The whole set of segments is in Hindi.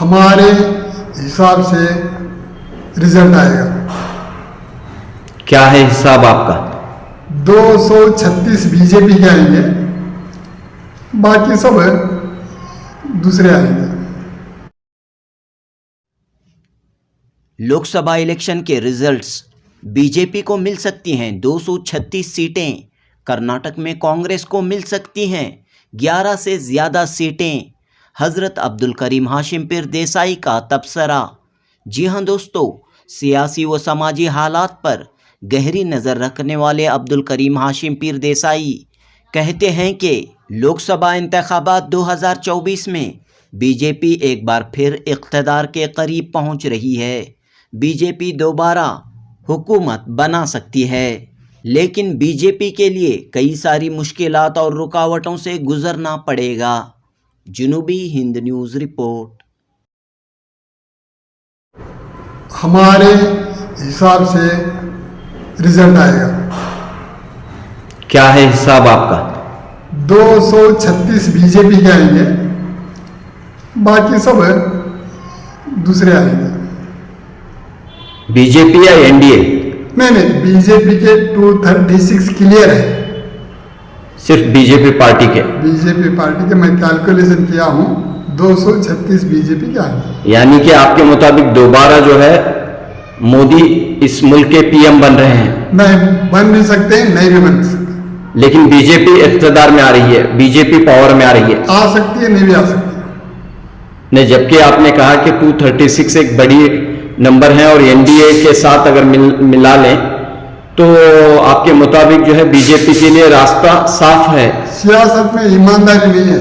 हमारे हिसाब से रिजल्ट आएगा। क्या है हिसाब आपका? 236 बीजेपी के आएंगे, बाकी सब दूसरे आएंगे। लोकसभा इलेक्शन के रिजल्ट्स बीजेपी को मिल सकती हैं 236 सीटें, कर्नाटक में कांग्रेस को मिल सकती हैं 11 से ज़्यादा सीटें। हज़रत अब्दुल करीम हाशिम पीर देसाई का तबसरा। जी हाँ दोस्तों, सियासी व समाजी हालात पर गहरी नज़र रखने वाले अब्दुल करीम हाशिम पीर देसाई कहते हैं कि लोकसभा इंतखाबात 2024 में बीजेपी एक बार फिर इक़्तिदार के करीब पहुंच रही है। बीजेपी दोबारा हुकूमत बना सकती है, लेकिन बीजेपी के लिए कई सारी मुश्किलात और रुकावटों से गुजरना पड़ेगा। जनूबी हिंद न्यूज़ रिपोर्ट। हमारे हिसाब से रिजल्ट आएगा। क्या है हिसाब आपका? 236 बीजेपी के आएंगे, बाकी सब दूसरे आएंगे। बीजेपी या एनडीए? नहीं, बीजेपी के 236 क्लियर है। सिर्फ बीजेपी पार्टी के? बीजेपी पार्टी के मैं कैलकुलेशन किया हूँ, 236 बीजेपी के आएंगे। यानी कि आपके मुताबिक दोबारा जो है मोदी इस मुल्क के पीएम बन रहे हैं? नहीं, बन भी सकते हैं, नहीं भी बन सकते। लेकिन बीजेपी इख्तिदार में आ रही है, बीजेपी पावर में आ रही है। आ सकती है, नहीं भी आ सकती है। नहीं, जबकि आपने कहा कि 236 एक बड़ी नंबर है और एनडीए के साथ अगर मिला लें तो आपके मुताबिक जो है बीजेपी के लिए रास्ता साफ है। सियासत में ईमानदारी नहीं है।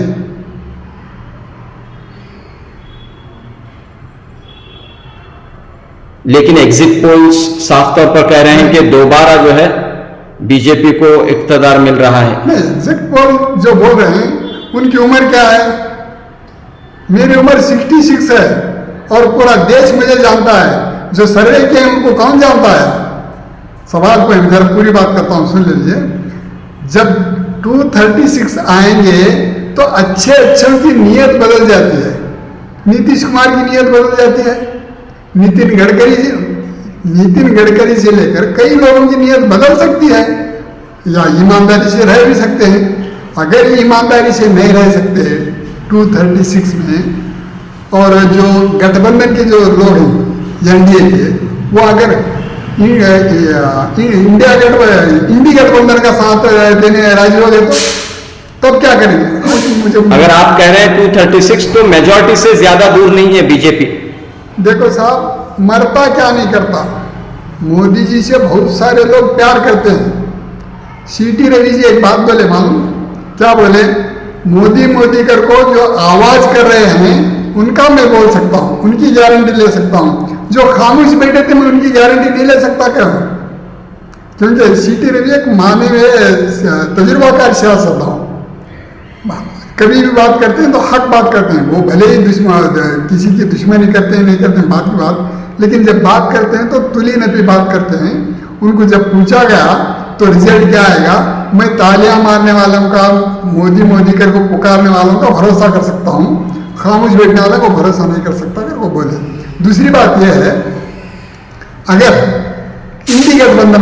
लेकिन एग्जिट पोल्स साफ तौर पर कह रहे हैं कि दोबारा जो है बीजेपी को इख्तिदार मिल रहा है। नहीं, एग्जिट पोल जो बोल रहे हैं उनकी उम्र क्या है? मेरी उम्र 66 है और पूरा देश मुझे जानता है। जो सर्वे किए उनको कौन जानता है? सवाल को मैं पूरी बात करता हूँ, सुन लीजिए। जब 236 आएंगे तो अच्छे अच्छों की नीयत बदल जाती है। नीतीश कुमार की नीयत बदल जाती है, नितिन गडकरी से लेकर कई लोगों की नीयत बदल सकती है, या ईमानदारी से रह भी सकते हैं। अगर ईमानदारी से नहीं रह सकते 236 में, और जो गठबंधन के जो लोग हैं एनडीए के, वो अगर इंडी गठबंधन का साथ देने राजी हो गए तो तब क्या करेंगे? मुझे अगर आप कह रहे हैं 236 तो मेजॉरिटी से ज्यादा दूर नहीं है बीजेपी। देखो साहब, मरता क्या नहीं करता। मोदी जी से बहुत सारे लोग प्यार करते हैं। सीटी रवि जी एक बात बोले, मालूम क्या बोले? मोदी मोदी कर को जो आवाज कर रहे हैं उनका मैं बोल सकता हूँ, उनकी गारंटी ले सकता हूँ। जो खामोश बैठे थे मैं उनकी गारंटी नहीं ले सकता क्या? क्योंकि सीटी रवि एक माने हुए तजुर्बाकार सियासत हो, कभी भी बात करते हैं तो हक बात करते हैं। वो भले ही किसी की दुश्मनी करते हैं, नहीं करते हैं, बात की बात, लेकिन जब बात करते हैं तो तुली नपी बात करते हैं। उनको जब पूछा गया तो रिजल्ट क्या आएगा, मैं तालियां मारने वालों का, मोदी मोदी कर को पुकारने वालों का भरोसा कर सकता हूँ, खामोश बैठने वालों को भरोसा नहीं कर सकता अगर वो बोले। दूसरी बात यह है, अगर इंडी गठबंधन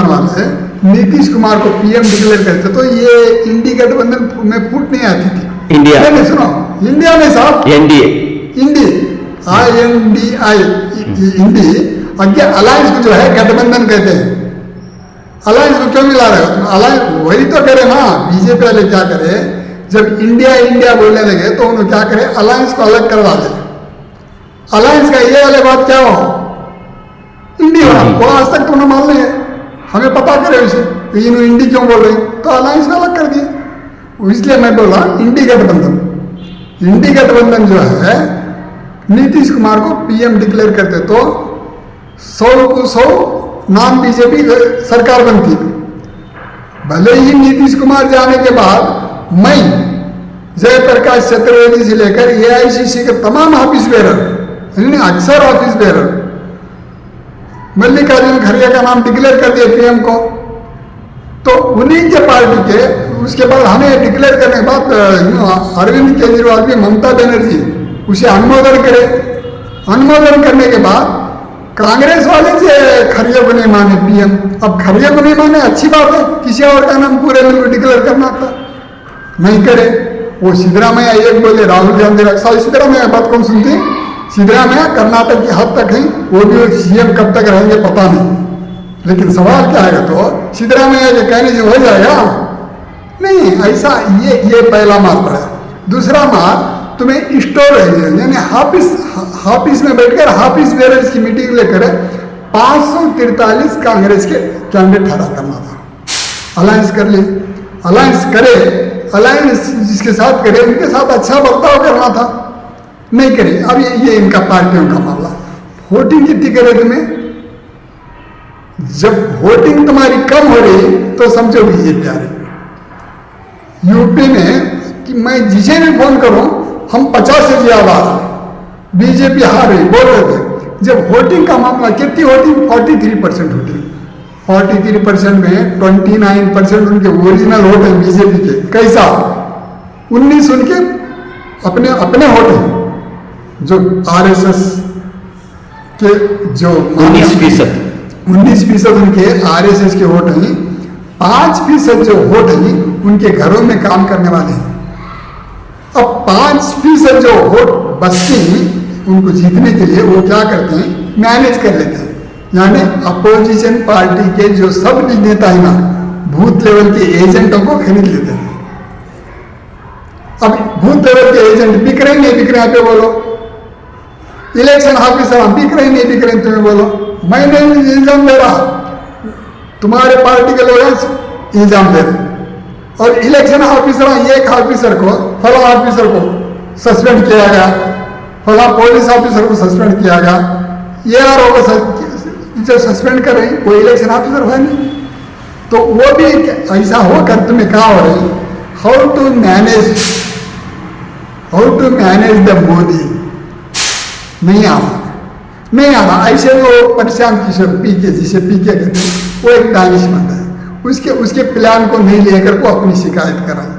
वाले नीतीश कुमार को पीएम डिक्लेयर करते तो ये इंडी गठबंधन में फूट नहीं आती थी। इंडिया नहीं सुनो, इंडिया में साहब एनडीए, इंडी INDI इंडी, आगे अलायंस को जो है गठबंधन कहते हैं। अलायंस को क्यों मिला रहे हो? अलायंस वही तो करे ना। बीजेपी वाले क्या करे, जब इंडिया इंडिया बोलने लगे तो उन्होंने क्या करे, अलायंस को अलग करवा दे। अलायंस का ये वाले बात क्या हो, इंडिया वो आज तक तो उन्हें मान लिया, हमें पता करे उसे इन्होंने इंडी क्यों बोल रहे, तो अलायंस को अलग कर दिया। इसलिए मैं बोला इंडी गठबंधन जो है नीतीश कुमार को पीएम डिक्लेयर करते तो 100 को 100 नाम बीजेपी सरकार बनती। भले ही नीतीश कुमार जाने के बाद मैं जयप्रकाश चतुर्वेदी से लेकर AICC के तमाम ऑफिस बेरर, अक्सर ऑफिस बेरर, मल्लिकार्जुन खड़गे का नाम डिक्लेयर कर दिया पीएम को, तो उन्हीं के पार्टी के उसके बाद हमें डिक्लेयर करने के बाद अरविंद केजरीवाल भी, ममता बनर्जी उसे अनुमोदन करे। अनुमोदन करने के बाद कांग्रेस वाले से खड़गे को नहीं माने पीएम। अब खड़गे को नहीं माने अच्छी बात है, किसी और का नाम पूरे में डिक्लेयर करना था, नहीं करे। वो सिद्धरामैया एक बोले, राहुल गांधी सिद्धरामैया बात कौन सुनती? सिद्धरामैया कर्नाटक की हद तक है, वो भी सीएम कब तक रहेंगे पता नहीं। लेकिन सवाल क्या आएगा, तो सिद्धरामैया के कहने से हो जाएगा? नहीं, ऐसा ये पहला मार पड़ा। दूसरा मार, तुम्हें स्टोर है, यानी हाफिस में बैठकर हाफिस बेरर्स की मीटिंग लेकर 543 कांग्रेस के कैंडिडेट खड़ा करना था। अलायंस कर ली, अलायंस करे, अलायंस जिसके साथ करे उनके साथ अच्छा बर्ताव करना था, नहीं करे। अब ये इनका पार्टियों का मामला। वोटिंग कितनी करे तुम्हें? जब वोटिंग तुम्हारी कम हो रही तो समझो बीजेपी आ रही। यूपी में कि मैं जिसे भी फोन करूं, हम 50 से ज्यादा बीजेपी हार रही बोल रहे थे। जब वोटिंग का मामला, कितनी वोटिंग? 43% वोटिंग। 43% में 29% उनके ओरिजिनल वोट है बीजेपी के। कैसा? 19 उनके अपने वोट हैं, जो आरएसएस के जो 19% उनके आरएसएस के वोट हैं। 5% जो वोट हैं उनके घरों में काम करने वाले हैं। अब 5% जो वोट बचते हैं उनको जीतने के लिए वो क्या करते हैं? मैनेज कर लेते हैं। यानी अपोजिशन पार्टी के जो सब नेता है ना, बूथ लेवल के एजेंटों को खरीद लेते हैं। अब बूथ लेवल के एजेंट बिक रहे नहीं बिक रहे, आप बोलो। इलेक्शन ऑफिसर बिक रहे नहीं बिक रहे, तुम्हें बोलो। मैं नहीं इल्जाम दे रहा, तुम्हारे पार्टी के लोग इल्जाम दे रहे। और इलेक्शन ऑफिसर, एक ऑफिसर को, फला ऑफिसर को सस्पेंड किया गया, फला पुलिस ऑफिसर को सस्पेंड किया गया, ARO को जो सस्पेंड कर रहे हैं वो इलेक्शन ऑफिसर है नहीं। तो वो भी ऐसा होकर तुम्हें कहा हो रही, how to manage the Modi. नहीं आना ऐसे वो प्रशांत किशोर पीके, जिसे पीके कहते हैं, वो एक दानिशमंद है। उसके प्लान को नहीं लेकर को अपनी शिकायत कराई।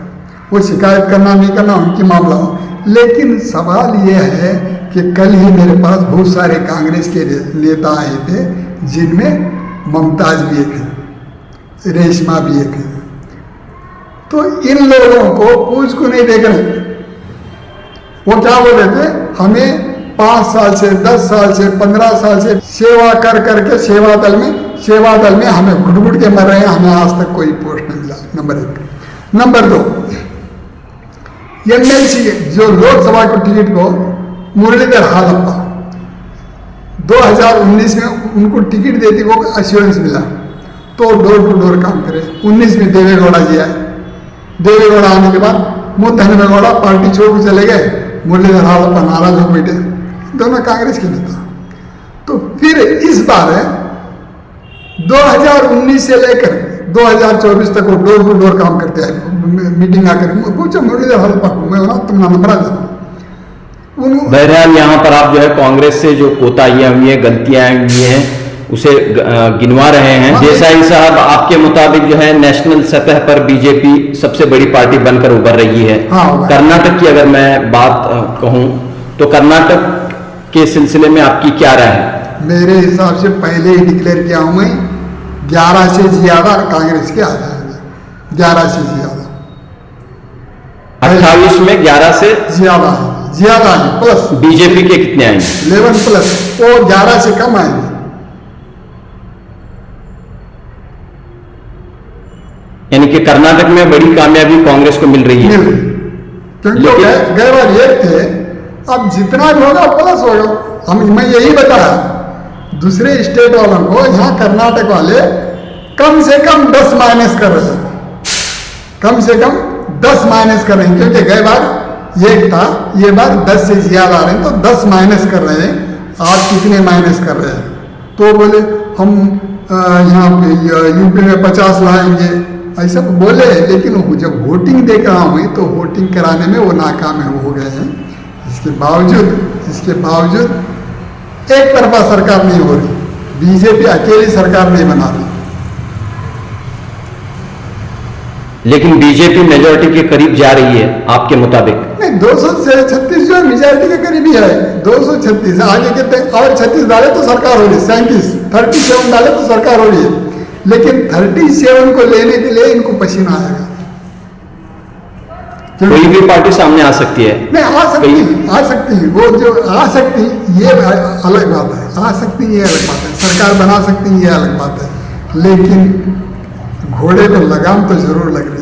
वो शिकायत करना नहीं करना उनकी मामला हो। लेकिन सवाल ये है कि कल ही मेरे पास बहुत सारे कांग्रेस के नेता आए थे, जिनमें मुमताज भी एक है, रेशमा भी एक है। तो इन लोगों को पूछ को नहीं देख रहे। वो क्या बोल रहे थे? हमें 5 साल से 10 साल से 15 साल से सेवा कर करके सेवा दल में हमें घुट के मर रहे हैं, हमें आज तक कोई पोस्ट नहीं मिला। नंबर 1। नंबर 2, MLC जो लोकसभा को टिकट को मुरलीधर हालप्पा 2019 में उनको टिकट देती को एश्योरेंस मिला, तो डोर टू डोर काम करे। 19 में देवेगौड़ा जी आए। देवेगौड़ा आने के बाद धनवेगौड़ा पार्टी छोड़ के चले गए, मुरलीधर हालप्पा नाराज हो बैठे, दोनों कांग्रेस के नेता। तो फिर इस बार 2019 से लेकर 2024 तक वो डोर टू डोर काम करते हैं। मीटिंग आकर पूछो मुरलीधर हालप्पा को, मैं तुम नंबर देना। बहरहाल यहाँ पर आप जो है कांग्रेस से जो कोताहियां हुई है, गलतियां हुई हैं, उसे गिनवा रहे हैं। देसाई साहब, आपके मुताबिक जो है नेशनल सतह पर बीजेपी सबसे बड़ी पार्टी बनकर उभर रही है। कर्नाटक की अगर मैं बात कहूं तो कर्नाटक के सिलसिले में आपकी क्या राय है? मेरे हिसाब से पहले ही डिक्लेयर किया हूं मैं, 11 से ज्यादा कांग्रेस के आ जाएंगे। 11 से ज्यादा, 28 में 11 से ज्यादा है। प्लस बीजेपी के कितने आएंगे? 11 प्लस, वो 11 से कम आएंगे। यानी कि कर्नाटक में बड़ी कामयाबी कांग्रेस को मिल रही है। क्योंकि गए बार एक थे, अब जितना भी होगा प्लस होगा। मैं यही बताया दूसरे स्टेट वालों को, यहाँ कर्नाटक वाले कम से कम 10 माइनस कर रहे हैं, कम से कम 10 माइनस कर रहे हैं। क्योंकि गए बार एक था, ये बार 10 से ज्यादा आ रहे हैं, तो 10 माइनस कर रहे हैं। आप कितने माइनस कर रहे हैं? तो बोले हम यहाँ पे यूपी में 50 लाएंगे, ऐसा बोले। लेकिन जब वोटिंग देख रहा हूँ तो वोटिंग कराने में वो नाकाम हो गए हैं। इसके बावजूद एक तरफा सरकार नहीं हो रही, बीजेपी अकेली सरकार नहीं बना रही। लेकिन बीजेपी मेजोरिटी के करीब जा रही है आपके मुताबिक? नहीं, नहीं, 236 जो है मेजॉरिटी के करीब ही है। 236 आगे कितने और 36 डाले तो सरकार हो रही है, 37 डाले तो सरकार हो रही है। लेकिन 37 को लेने के लिए इनको पसीना आएगा। कोई भी पार्टी सामने आ सकती है? नहीं, आ सकती है वो जो आ सकती ये अलग बात है, आ सकती ये अलग बात है, सरकार बना सकती ये अलग बात है, लेकिन घोड़े को लगाम तो जरूर लग रही है।